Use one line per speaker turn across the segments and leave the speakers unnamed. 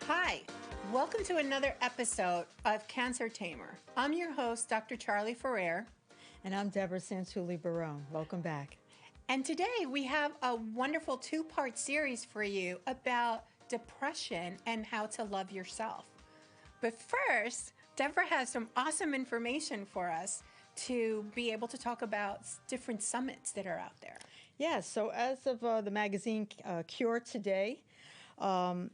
Hi, welcome to another episode of Cancer Tamer. I'm your host, Dr. Charley Ferrer.
And I'm Debra Santulli, Barone. Welcome back.
And today we have a wonderful two-part series for you about depression and how to love yourself. But first, Debra has some awesome information for us to be able to talk about different summits that are out there.
Yeah, so as of the magazine Cure Today,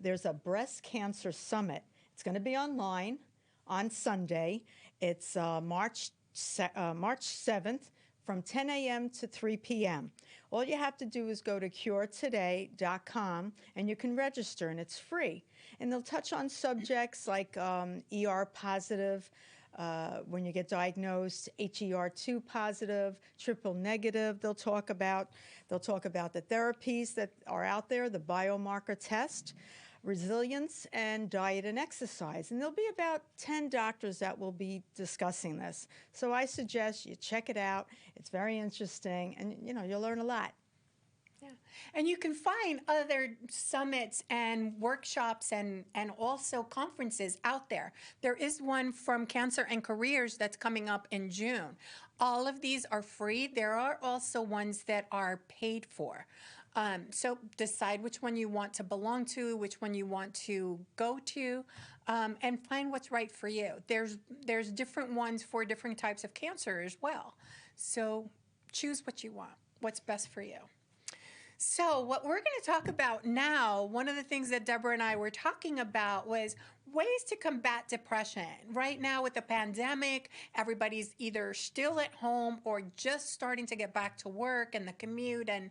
there's a breast cancer summit. It's going to be online on Sunday. It's March 7th from 10 a.m. to 3 p.m. All you have to do is go to curetoday.com and you can register, and it's free. And they'll touch on subjects like ER positive, when you get diagnosed, HER2 positive, triple negative. They'll talk about the therapies that are out there, the biomarker test, resilience, and diet and exercise. And there'll be about 10 doctors that will be discussing this. So I suggest you check it out. It's very interesting, and you'll learn a lot.
Yeah. And you can find other summits and workshops and also conferences out there. There is one from Cancer and Careers that's coming up in June. All of these are free. There are also ones that are paid for. So decide which one you want to belong to, which one you want to go to, and find what's right for you. There's different ones for different types of cancer as well. So choose what you want, what's best for you. So what we're going to talk about now, one of the things that Debra and I were talking about was ways to combat depression. Right now with the pandemic, everybody's either still at home or just starting to get back to work and the commute and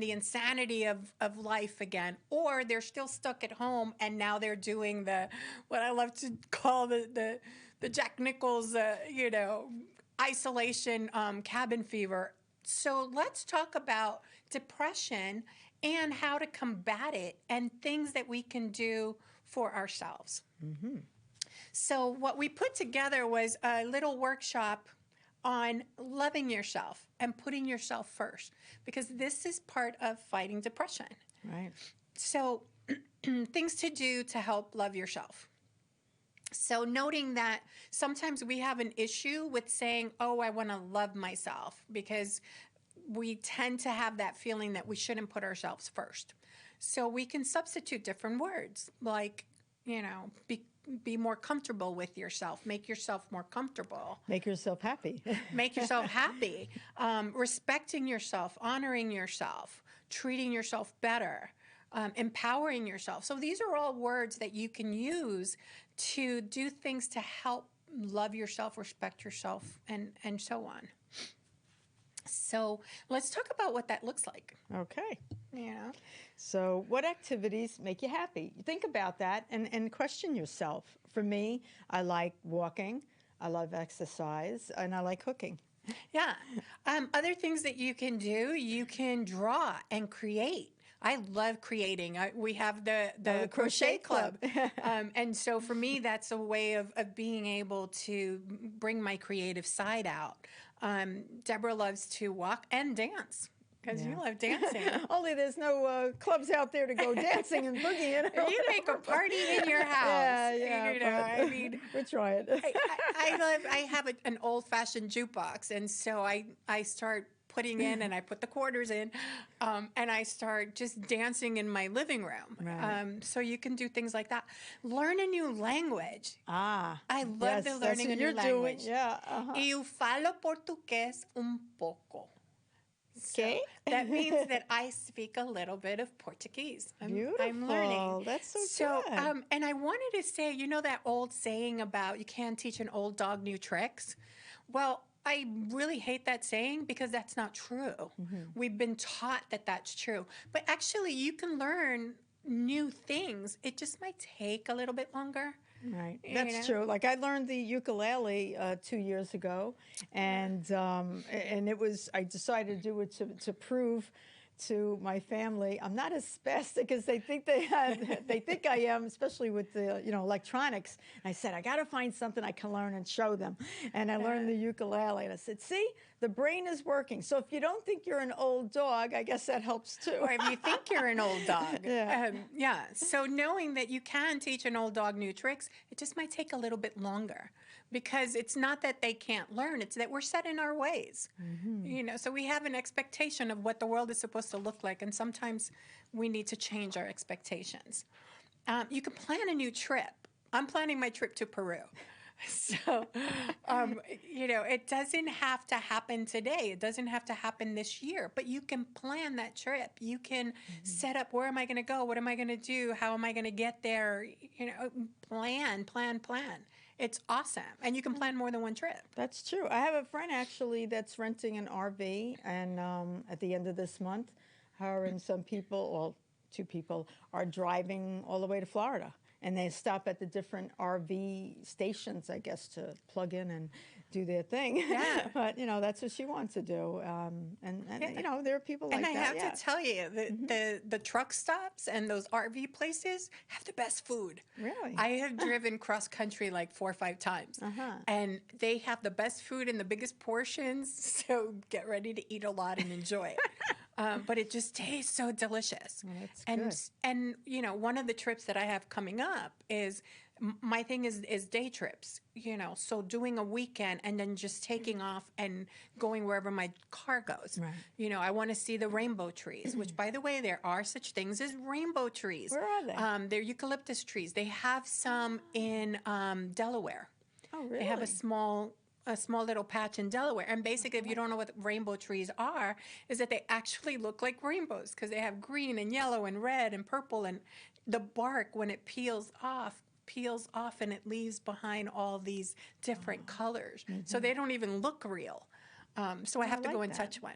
the insanity of life again, or they're still stuck at home and now they're doing what I love to call the Jack Nichols, isolation, cabin fever. So let's talk about depression and how to combat it and things that we can do for ourselves. Mm-hmm. So what we put together was a little workshop on loving yourself and putting yourself first, because this is part of fighting depression.
Right.
So things to do to help love yourself. So noting that sometimes we have an issue with saying, oh, I want to love myself, because we tend to have that feeling that we shouldn't put ourselves first. So we can substitute different words like, be more comfortable with yourself. Make yourself more comfortable.
Make yourself happy.
Make yourself happy. Respecting yourself, honoring yourself, treating yourself better. Empowering yourself. So these are all words that you can use to do things to help love yourself, respect yourself, and so on. So let's talk about what that looks like.
Okay. So what activities make you happy? Think about that and question yourself. For me, I like walking, I love exercise, and I like cooking.
Yeah. Other things that you can do, you can draw and create. I love creating. We have the crochet club. And so for me, that's a way of being able to bring my creative side out. Debra loves to walk and dance. Because you love dancing.
Only there's no clubs out there to go dancing and boogieing.
You make a party in your house.
We'll try it.
I have an old-fashioned jukebox, and so I start putting in, and I put the quarters in, and I start just dancing in my living room.
Right.
So you can do things like that. Learn a new language. I love the learning a new language. Eu falo português pouco. So that means that I speak a little bit of Portuguese.
Beautiful.
I'm learning.
That's so good.
And I wanted to say, that old saying about you can't teach an old dog new tricks? Well, I really hate that saying because that's not true. Mm-hmm. We've been taught that that's true. But actually, you can learn new things. It just might take a little bit longer.
Right. That's true. Like I learned the ukulele 2 years ago, and it was I decided to do it to prove to my family, I'm not as spastic as they think they think I am, especially with the electronics. And I said, I got to find something I can learn and show them. And I learned the ukulele. And I said, see, the brain is working. So if you don't think you're an old dog, I guess that helps too.
Or if you think you're an old dog.
Yeah.
Yeah. So knowing that you can teach an old dog new tricks, it just might take a little bit longer, because it's not that they can't learn, it's that we're set in our ways. So we have an expectation of what the world is supposed to look like, and sometimes we need to change our expectations. You can plan a new trip. I'm planning my trip to Peru. So, it doesn't have to happen today. It doesn't have to happen this year, but you can plan that trip. You can set up, where am I going to go? What am I going to do? How am I going to get there? Plan. It's awesome. And you can plan more than one trip.
That's true. I have a friend actually that's renting an RV, and at the end of this month, her and some people, well, 2 people, are driving all the way to Florida. And they stop at the different RV stations, I guess, to plug in and do their thing.
Yeah.
But, that's what she wants to do. There are people like that.
And I have to tell you, the truck stops and those RV places have the best food.
Really?
I have driven cross country like 4 or 5 times. And they have the best food in the biggest portions. So get ready to eat a lot and enjoy it. But it just tastes so delicious.
Well, that's good.
And one of the trips that I have coming up is, my thing is day trips, so doing a weekend and then just taking off and going wherever my car goes.
Right.
I want to see the rainbow trees, which, by the way, there are such things as rainbow trees.
Where are they?
They're eucalyptus trees. They have some in Delaware.
Oh, really?
They have a small little patch in Delaware. And basically, if you don't know what rainbow trees are, is that they actually look like rainbows, because they have green and yellow and red and purple, and the bark, when it peels off and it leaves behind all these different colors. So they don't even look real. So I have to go and touch one.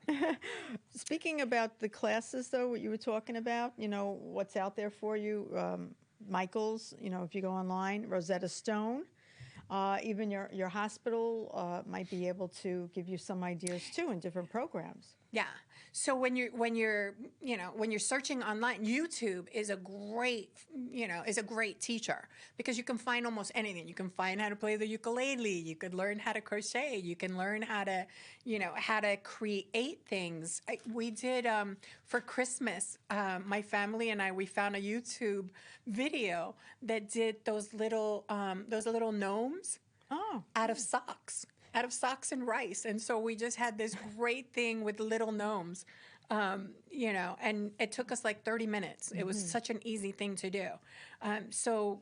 Speaking about the classes, though, what you were talking about, what's out there for you, Michael's, if you go online, Rosetta Stone. Even your hospital might be able to give you some ideas too in different programs.
Yeah. So when you're searching online, YouTube is a great teacher, because you can find almost anything. You can find how to play the ukulele. You could learn how to crochet. You can learn how to create things. We did for Christmas. My family and we found a YouTube video that did those little gnomes out of socks. Out of socks and rice. And so we just had this great thing with little gnomes, and it took us like 30 minutes. It was such an easy thing to do. So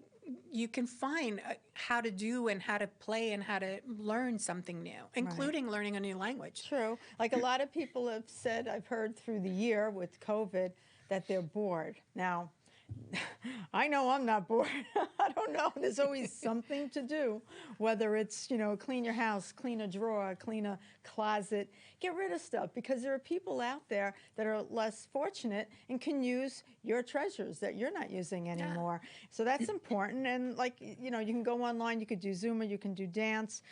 you can find how to do and how to play and how to learn something new, including learning a new language.
True. Like a lot of people have said, I've heard through the year with COVID, that they're bored. Now, I know I'm not bored. I don't know. There's always something to do, whether it's, clean your house, clean a drawer, clean a closet, get rid of stuff, because there are people out there that are less fortunate and can use your treasures that you're not using anymore. Yeah. So that's important. And you can go online, you could do Zumba, you can do dance,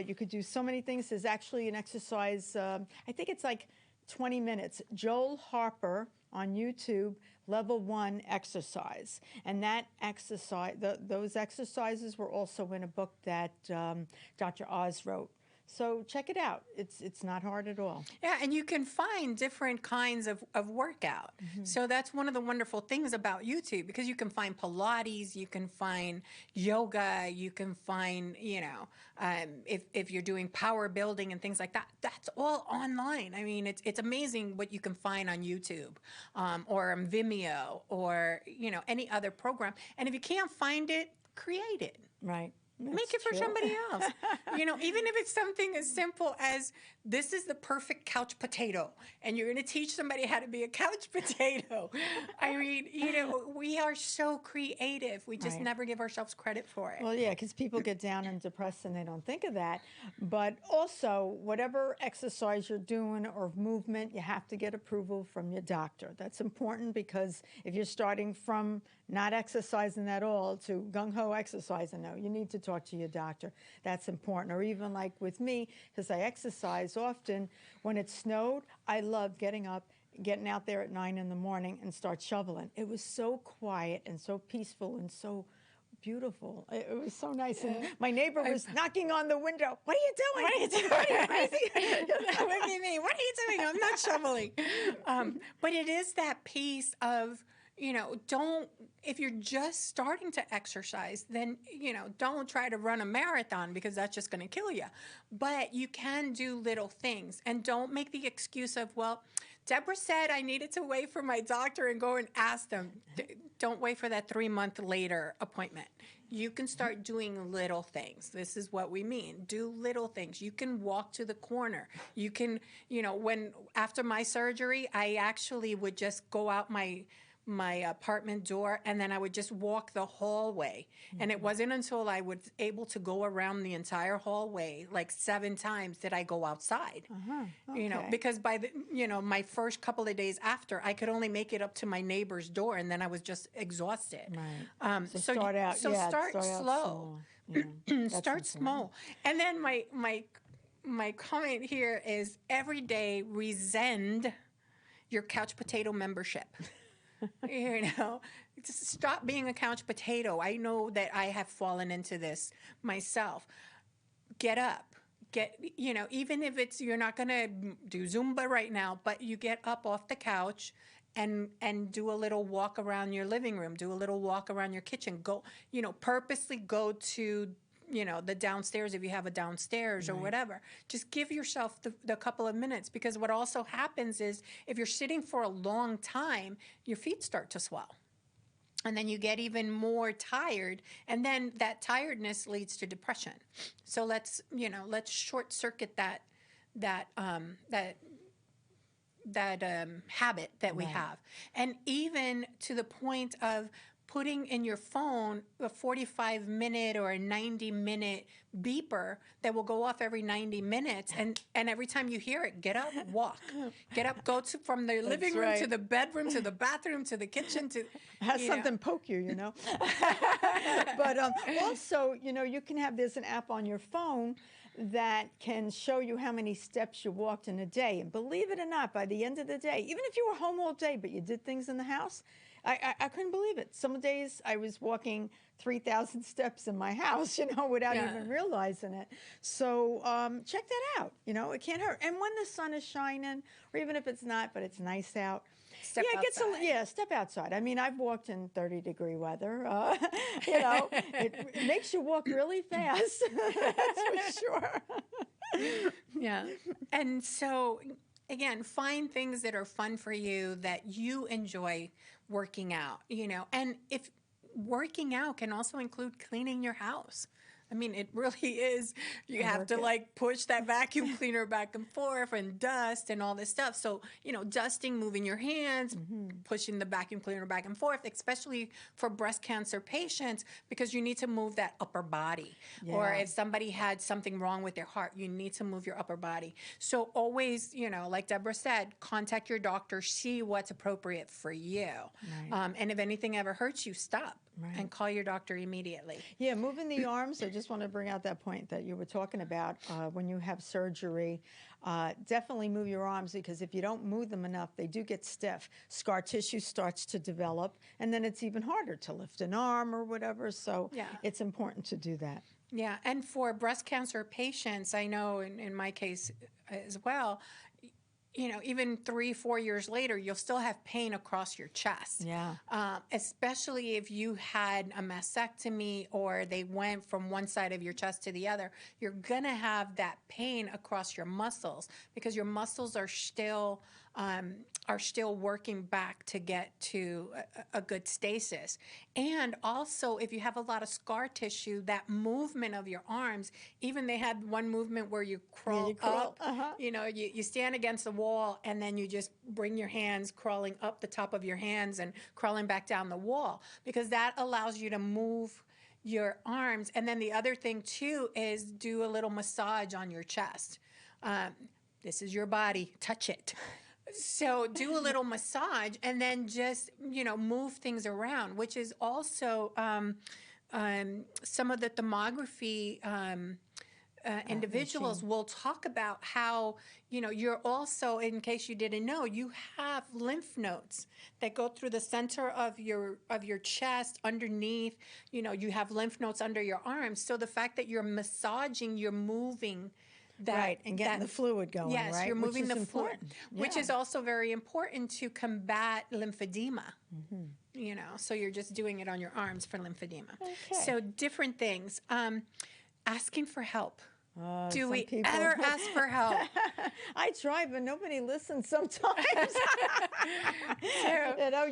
you could do so many things. There's actually an exercise, I think it's like 20 minutes. Joel Harper on YouTube, Level 1 exercise. And that exercise, those exercises were also in a book that Dr. Oz wrote. So check it out. It's not hard at all.
Yeah, and you can find different kinds of workout. So that's one of the wonderful things about YouTube, because you can find Pilates, you can find yoga, you can find, if you're doing power building and things like that, that's all online. I mean, it's amazing what you can find on YouTube or on Vimeo or, any other program. And if you can't find it, create it.
Right.
Make it for somebody else. Even if it's something as simple as, this is the perfect couch potato, and you're going to teach somebody how to be a couch potato. I mean, we are so creative. We just never give ourselves credit for it.
Well, yeah, because people get down and depressed and they don't think of that. But also, whatever exercise you're doing or movement, you have to get approval from your doctor. That's important, because if you're starting from not exercising at all to gung-ho exercising, no, you need to talk to your doctor. That's important. Or even like with me, because I exercise often, when it snowed, I love getting up, getting out there at 9 in the morning and start shoveling. It was so quiet and so peaceful and so beautiful. It was so nice. And my neighbor was knocking on the window. What are you doing?
What are you doing?
Are you crazy?
What do you mean? What are you doing? I'm not shoveling. But it is that piece of, if you're just starting to exercise, then, don't try to run a marathon because that's just going to kill you. But you can do little things, and don't make the excuse of, well, Debra said I needed to wait for my doctor and go and ask them. Don't wait for that 3-month later appointment. You can start doing little things. This is what we mean. Do little things. You can walk to the corner. You can, after my surgery, I actually would just go out my apartment door, and then I would just walk the hallway. And it wasn't until I was able to go around the entire hallway like 7 times did I go outside.
Okay.
Because by the my first couple of days after, I could only make it up to my neighbor's door, and then I was just
Right.
exhausted.
So start out.
Start slow.
Yeah.
Start small. And then my comment here is every day rescind your couch potato membership. Just stop being a couch potato. I know that I have fallen into this myself. Get up. Even if you're not going to do Zumba right now, but you get up off the couch and do a little walk around your living room, do a little walk around your kitchen. Go, purposely go to the downstairs if you have a downstairs or whatever. Just give yourself the couple of minutes, because what also happens is if you're sitting for a long time, your feet start to swell. And then you get even more tired, and then that tiredness leads to depression. So let's short circuit that habit that we have. And even to the point of putting in your phone a 45-minute or a 90-minute beeper that will go off every 90 minutes. And every time you hear it, get up, walk. Get up, go from the living room to the bedroom to the bathroom to the kitchen to...
Has something poke you, But also, you can have, there's an app on your phone that can show you how many steps you walked in a day. And believe it or not, by the end of the day, even if you were home all day, but you did things in the house, I couldn't believe it. Some days I was walking 3,000 steps in my house, without even realizing it. So check that out. It can't hurt. And when the sun is shining, or even if it's not, but it's nice out, step outside. I mean, I've walked in 30-degree weather. It makes you walk really fast. That's for sure.
Yeah. And so, again, find things that are fun for you, that you enjoy working out, and if working out can also include cleaning your house. I mean, it really is. You have to push that vacuum cleaner back and forth and dust and all this stuff. So, dusting, moving your hands, pushing the vacuum cleaner back and forth, especially for breast cancer patients, because you need to move that upper body. Yeah. Or if somebody had something wrong with their heart, you need to move your upper body. So always, like Debra said, contact your doctor, see what's appropriate for you. Right. And if anything ever hurts you, stop. Right. And call your doctor immediately.
Yeah, moving the arms, I just want to bring out that point that you were talking about when you have surgery. Definitely move your arms, because if you don't move them enough, they do get stiff. Scar tissue starts to develop, and then it's even harder to lift an arm or whatever. So it's important to do that.
Yeah, and for breast cancer patients, I know in my case as well, even 3-4 years later, you'll still have pain across your chest. Yeah. Especially if you had a mastectomy or they went from one side of your chest to the other, you're going to have that pain across your muscles, because your muscles are still working back to get to a good stasis. And also, if you have a lot of scar tissue, that movement of your arms, even they had one movement where you crawl up, you stand against the wall, and then you just bring your hands crawling up the top of your hands and crawling back down the wall, because that allows you to move your arms. And then the other thing too is do a little massage on your chest. This is your body, touch it. So do a little massage, and then just, move things around, which is also some of the thermography individuals will talk about how, you're also, in case you didn't know, you have lymph nodes that go through the center of your chest, underneath. You have lymph nodes under your arms. So the fact that you're massaging, you're moving that,
right, and getting the fluid going,
yes,
right?
you're moving
which is
the fluid,
important.
which
Yeah.
is also very important to combat lymphedema. So you're just doing it on your arms for lymphedema.
Okay.
So different things. Asking for help. Do
Some
we
people-
ever ask for help?
I try, but nobody listens sometimes.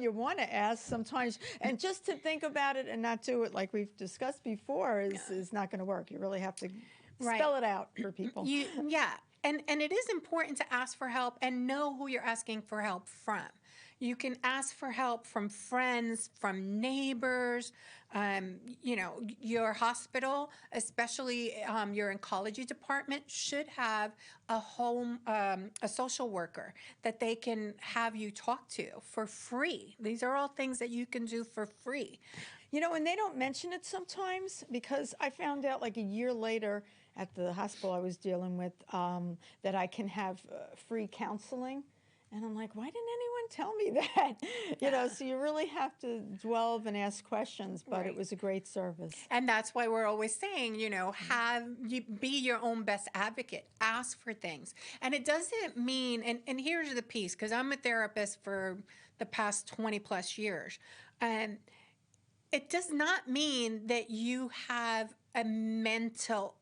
You want to ask sometimes, and just to think about it and not do it like we've discussed before is not going to work. You really have to spell it out for people.
And it is important to ask for help and know who you're asking for help from. You can ask for help from friends, from neighbors, your hospital, especially your oncology department, should have a social worker that they can have you talk to for free. These are all things that you can do for free.
And they don't mention it sometimes, because I found out like a year later at the hospital I was dealing with that I can have free counseling. And I'm like, why didn't anyone tell me that? So you really have to delve and ask questions, but it was a great service.
And that's why we're always saying, be your own best advocate. Ask for things. And it doesn't mean, and here's the piece, because I'm a therapist for the past 20 plus years. It does not mean that you have a mental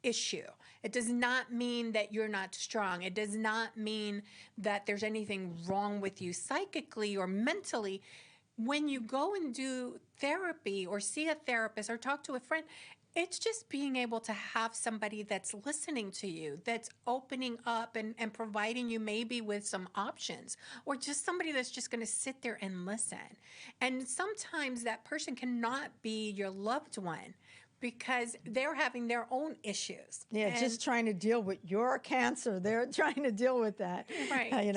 issue. It does not mean that you're not strong. It does not mean that there's anything wrong with you psychically or mentally. When you go and do therapy or see a therapist or talk to a friend, it's just being able to have somebody that's listening to you, that's opening up and providing you maybe with some options, or just somebody that's just going to sit there and listen. And sometimes that person cannot be your loved one, because they're having their own issues.
Yeah, just trying to deal with your cancer. They're trying to deal with that.
Right.
And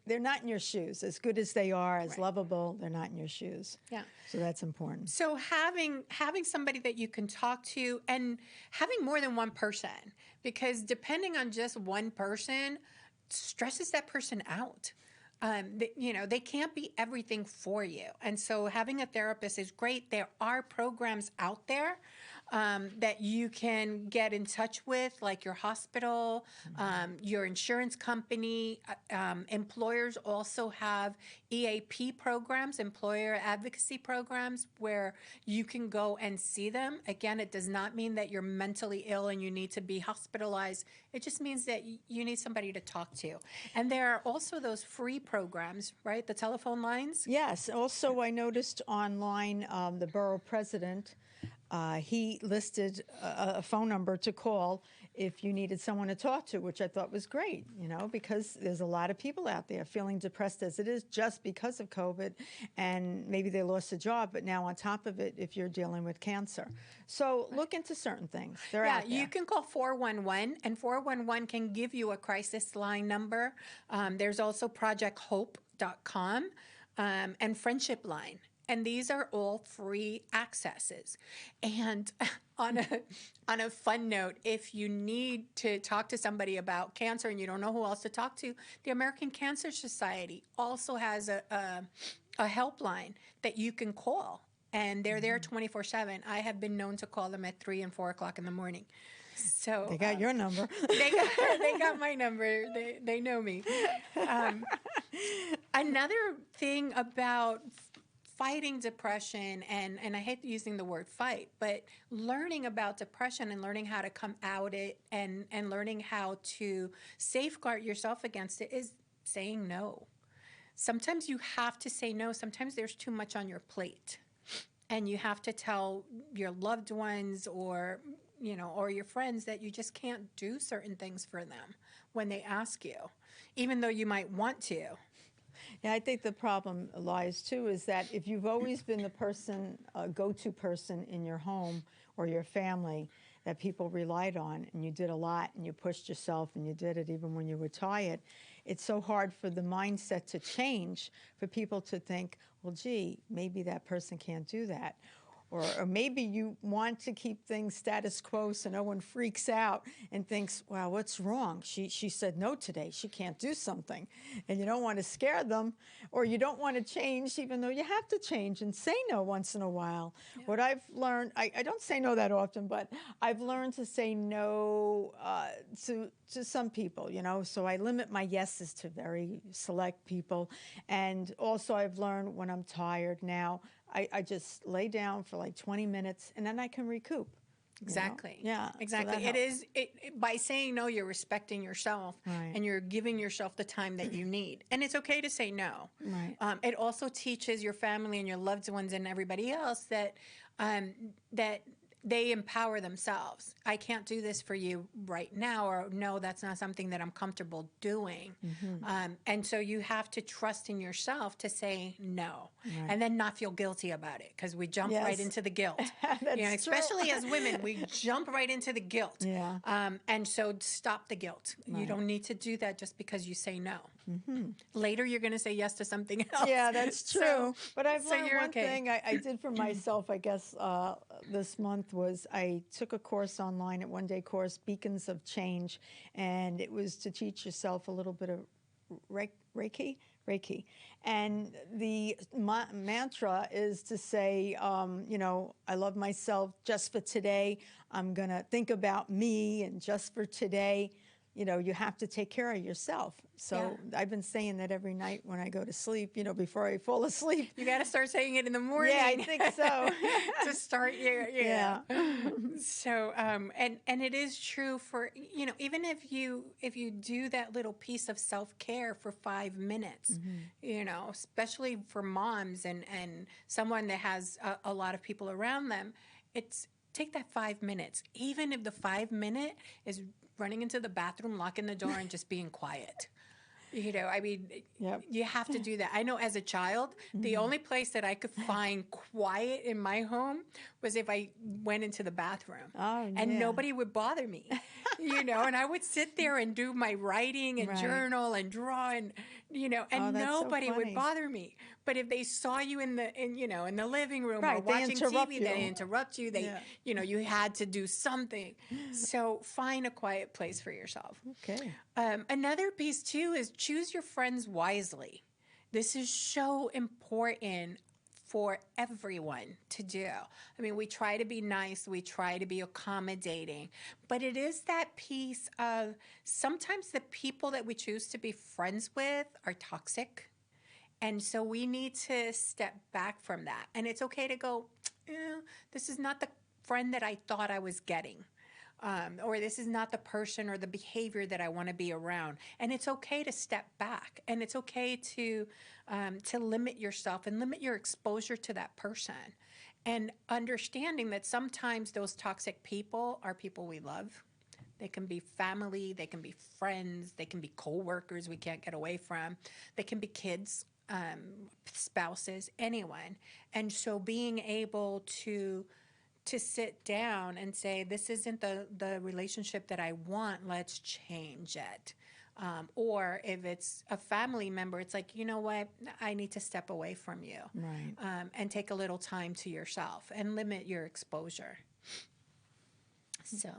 they're not in your shoes. As good as they are, as lovable, they're not in your shoes.
Yeah.
So that's important.
So having somebody that you can talk to, and having more than one person, because depending on just one person stresses that person out. They can't be everything for you. And so having a therapist is great. There are programs out there that you can get in touch with, like your hospital, your insurance company. Employers also have EAP programs, employer advocacy programs, where you can go and see them. Again, it does not mean that you're mentally ill and you need to be hospitalized. It just means that you need somebody to talk to. And there are also those free programs, right? The telephone lines?
Yes. Also, I noticed online the borough president, he listed a phone number to call if you needed someone to talk to, which I thought was great, because there's a lot of people out there feeling depressed as it is just because of COVID, and maybe they lost a job, but now on top of it, if you're dealing with cancer. So look into certain things. They're out there.
You can call 411, and 411 can give you a crisis line number. There's also projecthope.com and Friendship Line. And these are all free accesses. And on a fun note, if you need to talk to somebody about cancer and you don't know who else to talk to, the American Cancer Society also has a helpline that you can call. And they're there 24/7. I have been known to call them at 3 and 4 o'clock in the morning. So
they got your number.
They got my number. They know me. Another thing about fighting depression, and I hate using the word fight, but learning about depression and learning how to come out it and learning how to safeguard yourself against it is saying no. Sometimes you have to say no. Sometimes there's too much on your plate, and you have to tell your loved ones or your friends that you just can't do certain things for them when they ask you, even though you might want to.
Yeah, I think the problem lies, too, is that if you've always been the person, go-to person in your home or your family that people relied on, and you did a lot, and you pushed yourself, and you did it even when you were tired, it's so hard for the mindset to change, for people to think, well, gee, maybe that person can't do that. or maybe you want to keep things status quo so no one freaks out and thinks, wow, what's wrong? She said no today. She can't do something. And you don't want to scare them, or you don't want to change, even though you have to change and say no once in a while. Yeah. What I've learned, I don't say no that often, but I've learned to say no to some people, so I limit my yeses to very select people. And also I've learned when I'm tired now, I just lay down for like 20 minutes and then I can recoup.
Exactly.
Yeah.
Exactly.
So
by saying no, you're respecting yourself,
right.
and you're giving yourself the time that you need. And it's okay to say no.
Right.
It also teaches your family and your loved ones and everybody else that they empower themselves. I can't do this for you right now, or no, that's not something that I'm comfortable doing. Mm-hmm. And so you have to trust in yourself to say no, right. And then not feel guilty about it, because we jump right into the guilt. Especially as women, we jump right into the guilt.
Yeah.
And so stop the guilt. Right. You don't need to do that just because you say no. Mm-hmm. Later, you're going to say yes to something else.
Yeah, that's true. But I've learned one thing I did for myself, I guess, this month was I took a course online, a one-day course, Beacons of Change, and it was to teach yourself a little bit of Reiki. And the mantra is to say, I love myself just for today. I'm going to think about me, and just for today. You have to take care of yourself. So yeah. I've been saying that every night when I go to sleep, before I fall asleep.
You got to start saying it in the morning.
Yeah, I think so.
To start your, yeah. So, and it is true for, even if you do that little piece of self-care for 5 minutes, mm-hmm. Especially for moms and someone that has a lot of people around them, take that 5 minutes. Even if the 5 minute is running into the bathroom, locking the door, and just being quiet. Yep. You have to do that. I know as a child, the only place that I could find quiet in my home was if I went into the bathroom.
Oh, yeah.
And nobody would bother me, and I would sit there and do my writing and journal and draw and nobody would bother me. But if they saw you in the living room or watching TV, they interrupt you. You had to do something. So find a quiet place for yourself.
Okay.
Another piece too is choose your friends wisely. This is so important for everyone to do. I mean, we try to be nice, we try to be accommodating, but it is that piece of sometimes the people that we choose to be friends with are toxic. And so we need to step back from that. And it's okay to go, this is not the friend that I thought I was getting. Or this is not the person or the behavior that I want to be around. And it's okay to step back. And it's okay to limit yourself and limit your exposure to that person. And understanding that sometimes those toxic people are people we love. They can be family, they can be friends, they can be coworkers we can't get away from. They can be kids, spouses, anyone. And so being able to sit down and say, this isn't the relationship that I want, let's change it. Or if it's a family member, it's like, you know what, I need to step away from you.
Right.
And take a little time to yourself and limit your exposure. So...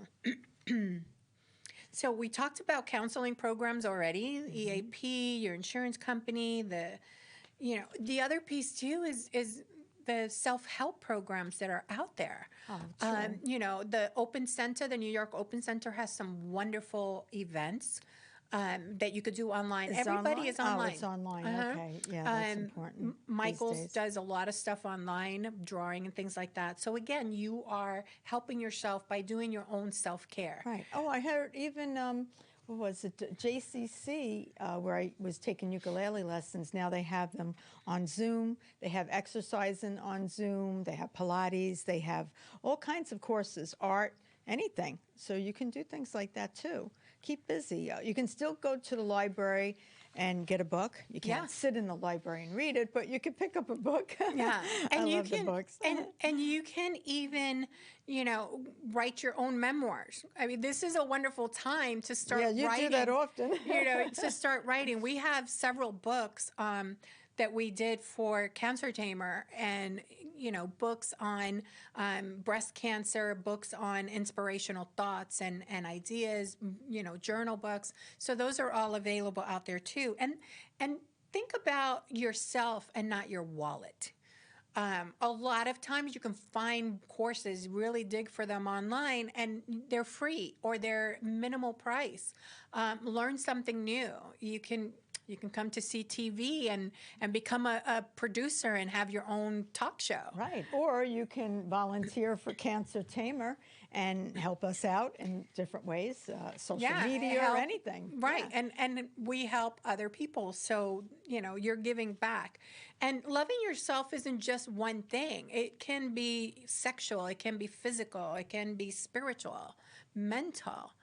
So we talked about counseling programs already, EAP, your insurance company, the other piece too is the self-help programs that are out there.
Oh, true.
The Open Center, the New York Open Center has some wonderful events that you could do online. Everybody is online.
Oh, it's online. Okay. Yeah, that's important.
Michael's does a lot of stuff online, drawing and things like that. So again, you are helping yourself by doing your own self-care.
Right. Oh, I heard even, what was it, JCC, where I was taking ukulele lessons. Now they have them on Zoom. They have exercising on Zoom. They have Pilates. They have all kinds of courses, art, anything. So you can do things like that too. Keep busy. You can still go to the library and get a book. You can't sit in the library and read it, but you can pick up a book.
Yeah, and
I love the books.
And you can even, write your own memoirs. I mean, this is a wonderful time to start writing.
Yeah, you do that often.
To start writing. We have several books that we did for Cancer Tamer, and books on breast cancer, books on inspirational thoughts and ideas, journal books. So those are all available out there too. And think about yourself and not your wallet. A lot of times you can find courses, really dig for them online, and they're free or they're minimal price. Learn something new. You can come to CTV and become a producer and have your own talk show.
Right. Or you can volunteer for Cancer Tamer and help us out in different ways, social media or anything.
Right.
Yeah.
And we help other people. So, you're giving back. And loving yourself isn't just one thing. It can be sexual. It can be physical. It can be spiritual, mental.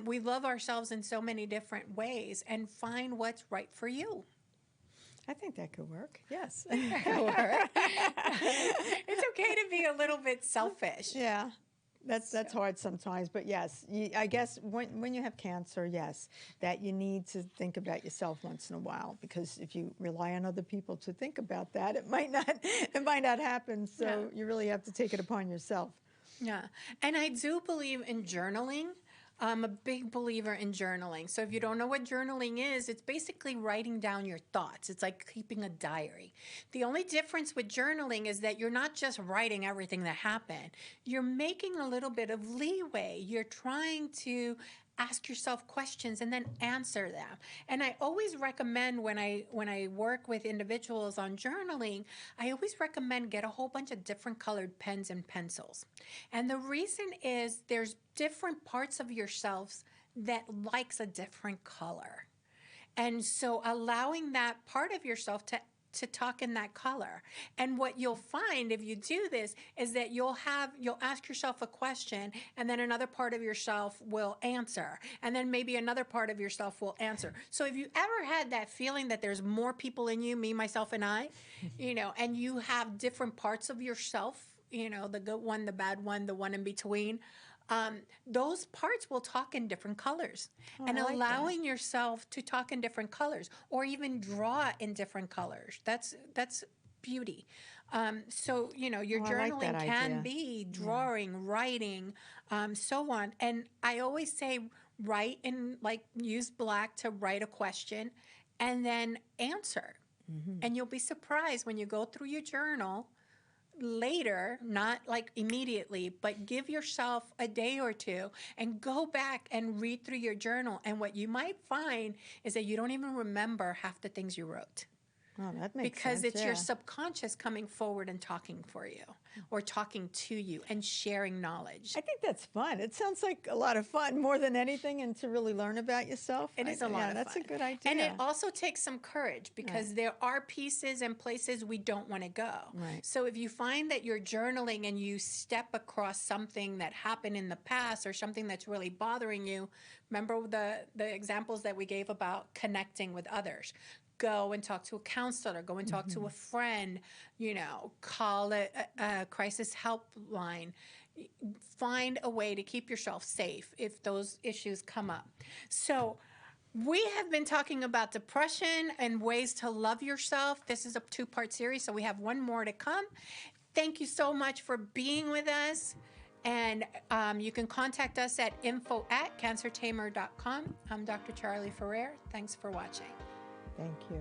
We love ourselves in so many different ways and find what's right for you.
I think that could work. Yes.
It could work. It's okay to be a little bit selfish.
Yeah. That's hard sometimes, but yes, I guess when you have cancer, yes, that you need to think about yourself once in a while, because if you rely on other people to think about that, it might not happen. So you really have to take it upon yourself.
Yeah, and I do believe in journaling. I'm a big believer in journaling. So if you don't know what journaling is, it's basically writing down your thoughts. It's like keeping a diary. The only difference with journaling is that you're not just writing everything that happened. You're making a little bit of leeway. You're trying to ask yourself questions and then answer them. And I always recommend when I work with individuals on journaling, I always recommend get a whole bunch of different colored pens and pencils. And the reason is there's different parts of yourselves that likes a different color. And so allowing that part of yourself to talk in that color. And what you'll find if you do this is that you'll ask yourself a question, and then another part of yourself will answer, and then maybe another part of yourself will answer. So if you ever had that feeling that there's more people in you, me, myself, and I, and you have different parts of yourself, the good one, the bad one, the one in between, those parts will talk in different colors. And allowing yourself to talk in different colors or even draw in different colors. That's beauty. So, your journaling can be drawing, writing, so on. And I always say write and use black to write a question and then answer. Mm-hmm. And you'll be surprised when you go through your journal later, not immediately, but give yourself a day or two and go back and read through your journal. And what you might find is that you don't even remember half the things you wrote.
Oh, that makes
because
sense.
it's your subconscious coming forward and talking for you or talking to you and sharing knowledge.
I think that's fun. It sounds like a lot of fun more than anything, and to really learn about yourself.
It is a lot of fun.
That's a good idea.
And it also takes some courage because there are pieces and places we don't want to go.
Right.
So if you find that you're journaling and you step across something that happened in the past or something that's really bothering you, remember the examples that we gave about connecting with others. Go and talk to a counselor, go and talk to a friend, call a crisis helpline. Find a way to keep yourself safe if those issues come up. So we have been talking about depression and ways to love yourself. This is a 2-part series, so we have one more to come. Thank you so much for being with us. And you can contact us at info@cancertamer.com. I'm Dr. Charley Ferrer. Thanks for watching.
Thank you.